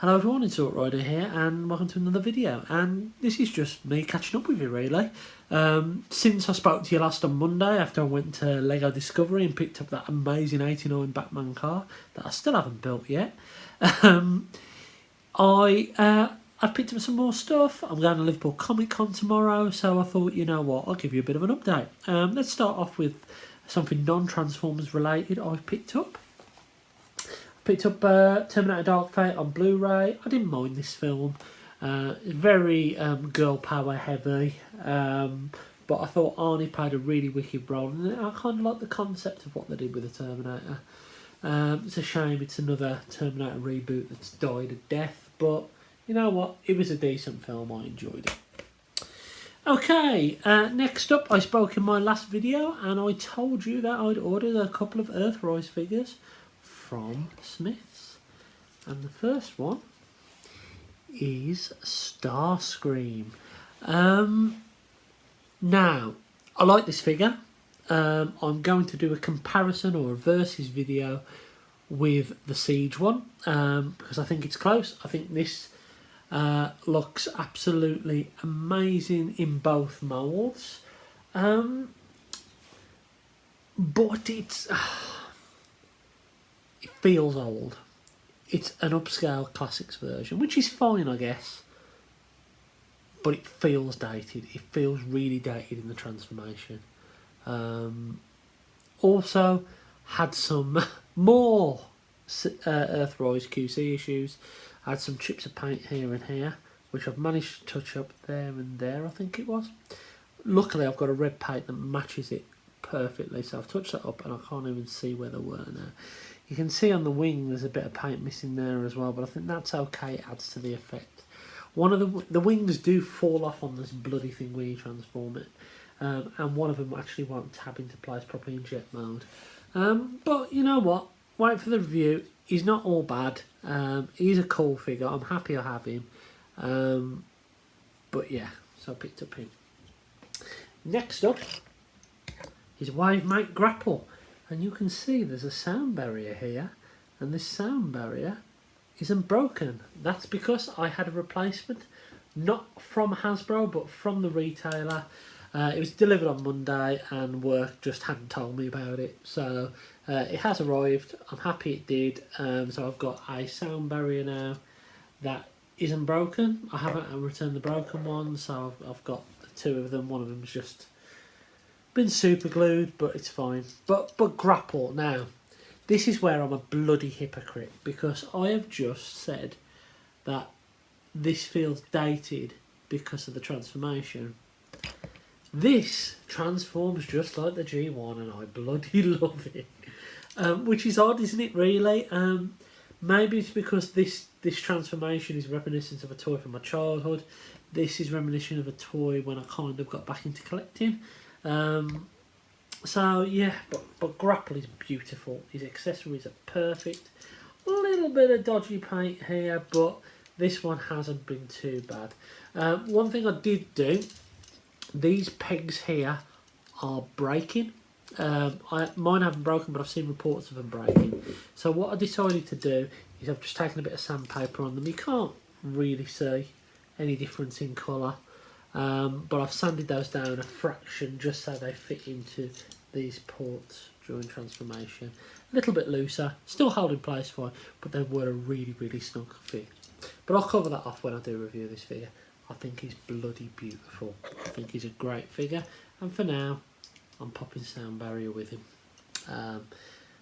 Hello everyone, it's Rider here and welcome to another video, and this is just me catching up with you really. Since I spoke to you last on Monday after I went to Lego Discovery and picked up that amazing 89 Batman car that I still haven't built yet, I've picked up some more stuff. I'm going to Liverpool Comicon tomorrow, so I thought, you know what, I'll give you a bit of an update. Let's start off with something non-Transformers related I've picked up. Picked up Terminator Dark Fate on Blu-ray. I didn't mind this film. Very girl power heavy, but I thought Arnie played a really wicked role, and I kind of like the concept of what they did with the Terminator. It's a shame it's another Terminator reboot that's died a death, but you know what? It was a decent film. I enjoyed it. Okay, next up, I spoke in my last video, and I told you that I'd ordered a couple of Earthrise figures from Smith's, and the first one is Starscream. Now, I like this figure. I'm going to do a comparison or a versus video with the Siege one, because I think it's close. I think this looks absolutely amazing in both moulds, but it's it feels old. It's an upscale classics version, which is fine, I guess, but it feels dated. It feels really dated in the transformation. Also had some more Earthrise QC issues. I had some chips of paint here and here, which I've managed to touch up there and there, I think it was. Luckily, I've got a red paint that matches it perfectly, so I've touched that up and I can't even see where they were now. You can see on the wing there's a bit of paint missing there as well, but I think that's okay. It adds to the effect. One of the wings do fall off on this bloody thing when you transform it, and one of them actually won't tab into place properly in jet mode. But you know what? Wait for the review. He's not all bad. He's a cool figure. I'm happy I have him. But yeah, so I picked up him. Next up is Wavemate Grapple. And you can see there's a sound barrier here, and this sound barrier isn't broken. That's because I had a replacement, not from Hasbro, but from the retailer. It was delivered on Monday, and work just hadn't told me about it. So it has arrived. I'm happy it did. So I've got a sound barrier now that isn't broken. I haven't returned the broken one, so I've got two of them. One of them's just been super glued, but it's fine. But Grapple, now, this is where I'm a bloody hypocrite, because I have just said that this feels dated because of the transformation. This transforms just like the G1, and I bloody love it. Which is odd, isn't it, really? Maybe it's because this transformation is reminiscent of a toy from my childhood. This is reminiscent of a toy when I kind of got back into collecting. So yeah, but Grapple is beautiful. His accessories are perfect. A little bit of dodgy paint here, but this one hasn't been too bad. One thing I did do, these pegs here are breaking. Mine haven't broken, but I've seen reports of them breaking. So what I decided to do is I've just taken a bit of sandpaper on them. You can't really see any difference in colour. But I've sanded those down a fraction just so they fit into these ports during transformation. A little bit looser, still hold in place fine, but they were a really, really snug fit. But I'll cover that off when I do review this figure. I think he's bloody beautiful. I think he's a great figure, and for now, I'm popping sound barrier with him.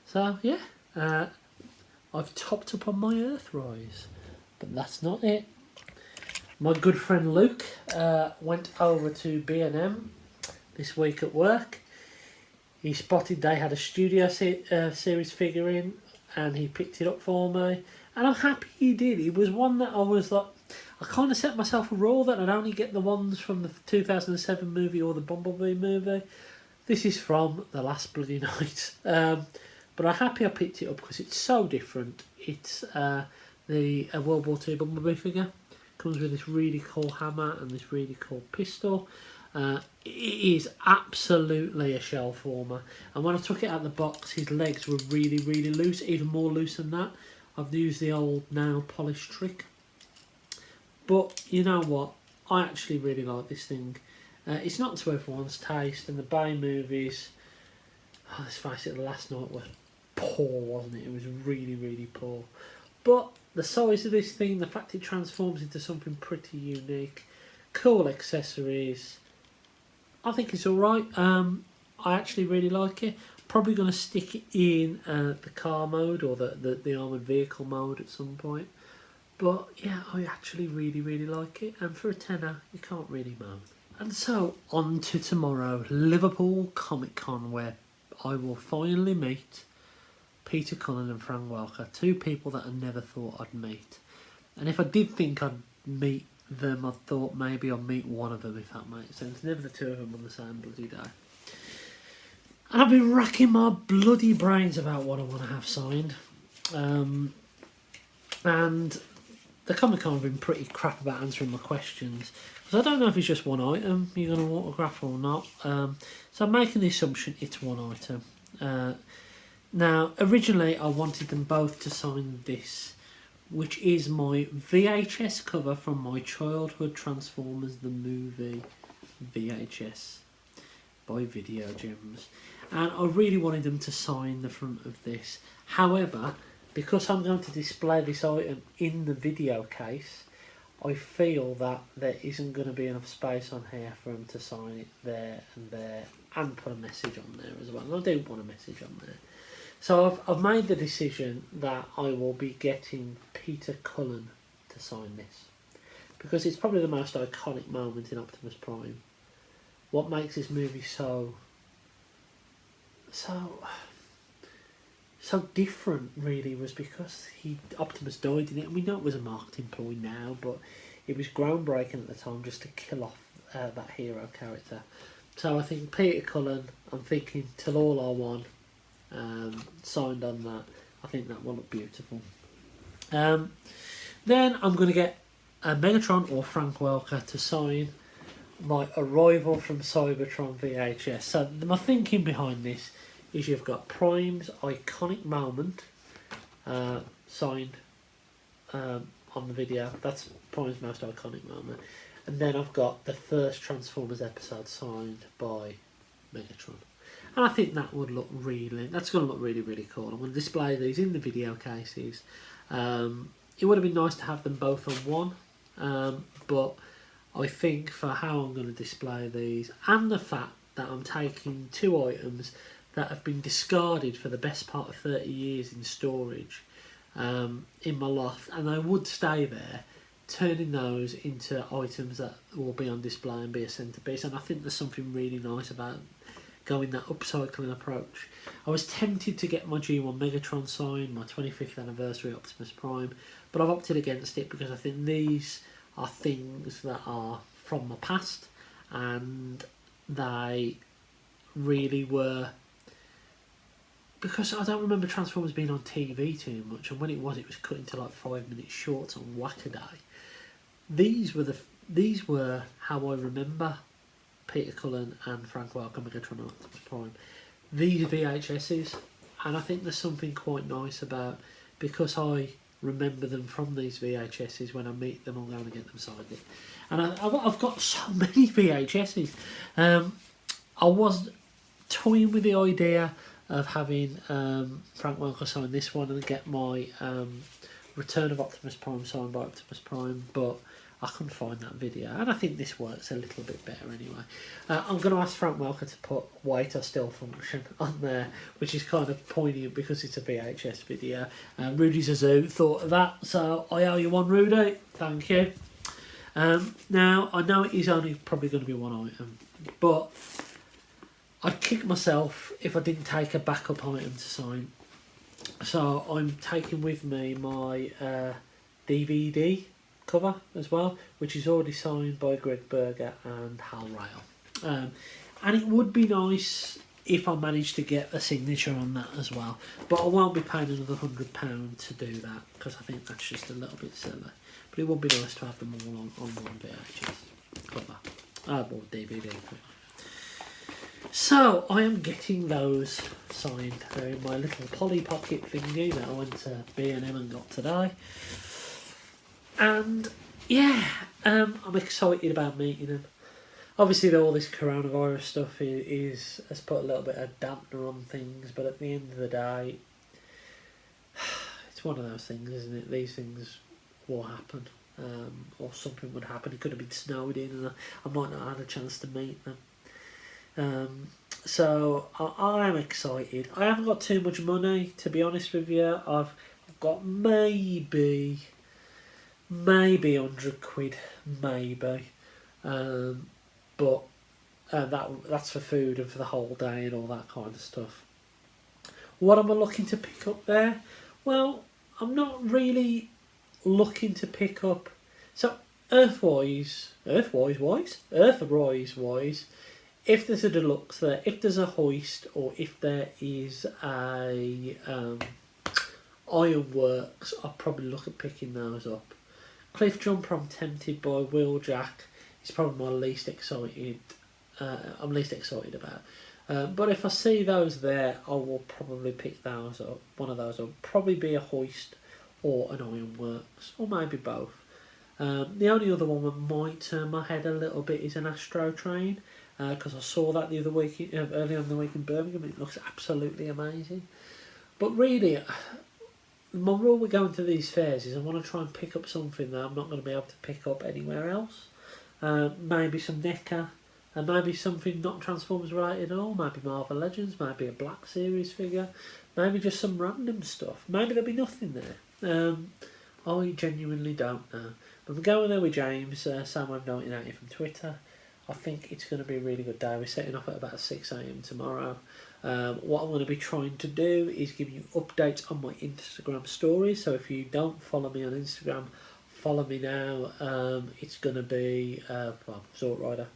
So yeah, I've topped up on my Earthrise, but that's not it. My good friend Luke went over to B&M this week at work. He spotted they had a Studio Series figure in, and he picked it up for me. And I'm happy he did. It was one that I was like, I kind of set myself a rule that I'd only get the ones from the 2007 movie or the Bumblebee movie. This is from The Last Bloody Night. But I'm happy I picked it up because it's so different. It's the World War II Bumblebee figure. Comes with this really cool hammer and this really cool pistol. It is absolutely a shell former, and when I took it out of the box, his legs were really, really loose, even more loose than that. I've used the old nail polish trick But you know what? I actually really like this thing. It's not to everyone's taste, and the Bay movies, let's face it, the last night was poor, wasn't it? It was really, really poor. But the size of this thing, the fact it transforms into something pretty unique, cool accessories, I think it's alright. I actually really like it. Probably going to stick it in the car mode or the armoured vehicle mode at some point. But yeah, I actually really, really like it. And for a tenner, you can't really moan. And so, on to tomorrow, Liverpool Comicon, where I will finally meet Peter Cullen and Frank Welker, two people that I never thought I'd meet. And if I did think I'd meet them, I thought maybe I'd meet one of them, if that makes sense. Never the two of them on the same bloody day. And I've been racking my bloody brains about what I want to have signed. And the Comic-Con have been pretty crap about answering my questions. Because I don't know if it's just one item you're going to autograph or not. So I'm making the assumption it's one item. Now, originally I wanted them both to sign this, which is my VHS cover from my childhood Transformers the movie VHS by Video Gems. And I really wanted them to sign the front of this. However, because I'm going to display this item in the video case, I feel that there isn't going to be enough space on here for them to sign it there and put a message on there as well. And I do want a message on there. So I've made the decision that I will be getting Peter Cullen to sign this, because it's probably the most iconic moment in Optimus Prime. What makes this movie so different, really, was because Optimus died in it, and we know it was a marketing ploy now, but it was groundbreaking at the time just to kill off that hero character. So I think Peter Cullen, I'm thinking Till All Are One, signed on that. I think that will look beautiful. Then I'm going to get Megatron or Frank Welker to sign my Arrival from Cybertron VHS. So my thinking behind this is you've got Prime's iconic moment signed on the video. That's Prime's most iconic moment. And then I've got the first Transformers episode signed by Megatron. And I think that would look that's going to look really, really cool. I'm going to display these in the video cases. It would have been nice to have them both on one, but I think for how I'm going to display these, and the fact that I'm taking two items that have been discarded for the best part of 30 years in storage in my loft, and they would stay there, turning those into items that will be on display and be a centrepiece. And I think there's something really nice about going that upcycling approach. I was tempted to get my G1 Megatron signed, my 25th anniversary Optimus Prime, but I've opted against it because I think these are things that are from my past, and they really were, because I don't remember Transformers being on TV too much, and when it was cut into like 5-minute shorts on Wackaday. These were how I remember Peter Cullen and Frank Welker, Megatron and Optimus Prime. These VHSs, and I think there's something quite nice about, because I remember them from these VHSs, when I meet them I'm going to get them signed. And I've got so many VHSs. I was toying with the idea of having Frank Welker sign this one and get my Return of Optimus Prime signed by Optimus Prime, but I couldn't find that video, and I think this works a little bit better anyway. I'm going to ask Frank Welker to put Wait or Still Function on there, which is kind of poignant because it's a VHS video. Rudy Zazu thought of that, so I owe you one, Rudy. Thank you. Now, I know it is only probably going to be one item, but I'd kick myself if I didn't take a backup item to sign. So I'm taking with me my DVD cover as well, which is already signed by Greg Berger and Hal Rail. And it would be nice if I managed to get a signature on that as well, but I won't be paying another £100 to do that, because I think that's just a little bit silly. But it would be nice to have them all on one VHS cover, or DVD cover. So I am getting those signed. They're in my little Polly Pocket thingy that I went to B&M and got today. And yeah, I'm excited about meeting him. Obviously, all this coronavirus stuff has put a little bit of dampener on things, but at the end of the day, it's one of those things, isn't it? These things will happen, or something would happen. It could have been snowed in, and I might not have had a chance to meet them. So I am excited. I haven't got too much money, to be honest with you. I've got maybe £100, maybe. But that's for food and for the whole day and all that kind of stuff. What am I looking to pick up there? Well, I'm not really looking to pick up. So Earthwise, if there's a deluxe there, if there's a hoist, or if there is a Ironworks, I'll probably look at picking those up. Cliff Jumper, I'm tempted by. Wheeljack is probably my least excited. I'm least excited about. But if I see those there, I will probably pick those up. One of those will probably be a hoist or an Ironworks, or maybe both. The only other one that might turn my head a little bit is an Astro Train, because I saw that the other week, earlier in the week in Birmingham. It looks absolutely amazing. But really, my rule with going to these fairs is I want to try and pick up something that I'm not going to be able to pick up anywhere else. Maybe some NECA, and maybe something not Transformers related at all. Maybe Marvel Legends, maybe a Black Series figure, maybe just some random stuff. Maybe there'll be nothing there. I genuinely don't know. But we're going there with James, Samweb1980 from Twitter. I think it's going to be a really good day. We're setting off at about 6 AM tomorrow. What I'm going to be trying to do is give you updates on my Instagram stories. So if you don't follow me on Instagram, follow me now. It's going to be Zort Rider.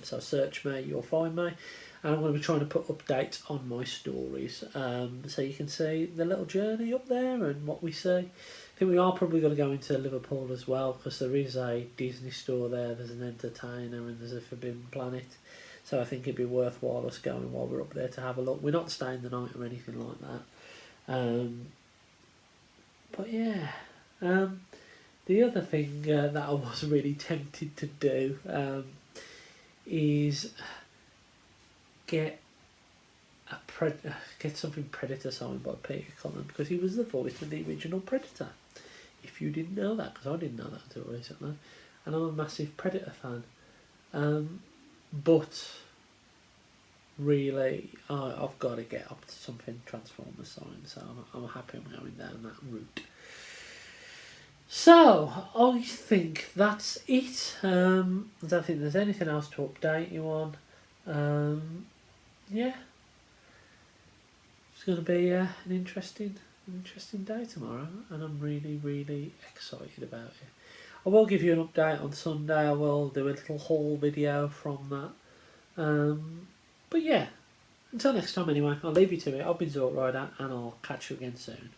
So search me, you'll find me. And I'm going to be trying to put updates on my stories, so you can see the little journey up there and what we see. I think we are probably going to go into Liverpool as well, because there is a Disney store there, there's an Entertainer, and there's a Forbidden Planet. So I think it'd be worthwhile us going while we're up there to have a look. We're not staying the night or anything like that. But yeah, the other thing that I was really tempted to do is get something Predator signed by Peter Cullen, because he was the voice of the original Predator. If you didn't know that, because I didn't know that until recently, and I'm a massive Predator fan. But really, I've got to get up to something Transformers signed, so I'm happy I'm going down that route. So, I think that's it. I don't think there's anything else to update you on. Yeah. It's going to be an interesting day tomorrow, and I'm really, really excited about it. I will give you an update on Sunday. I will do a little haul video from that. But yeah, until next time anyway, I'll leave you to it. I've been Zort Rider, and I'll catch you again soon.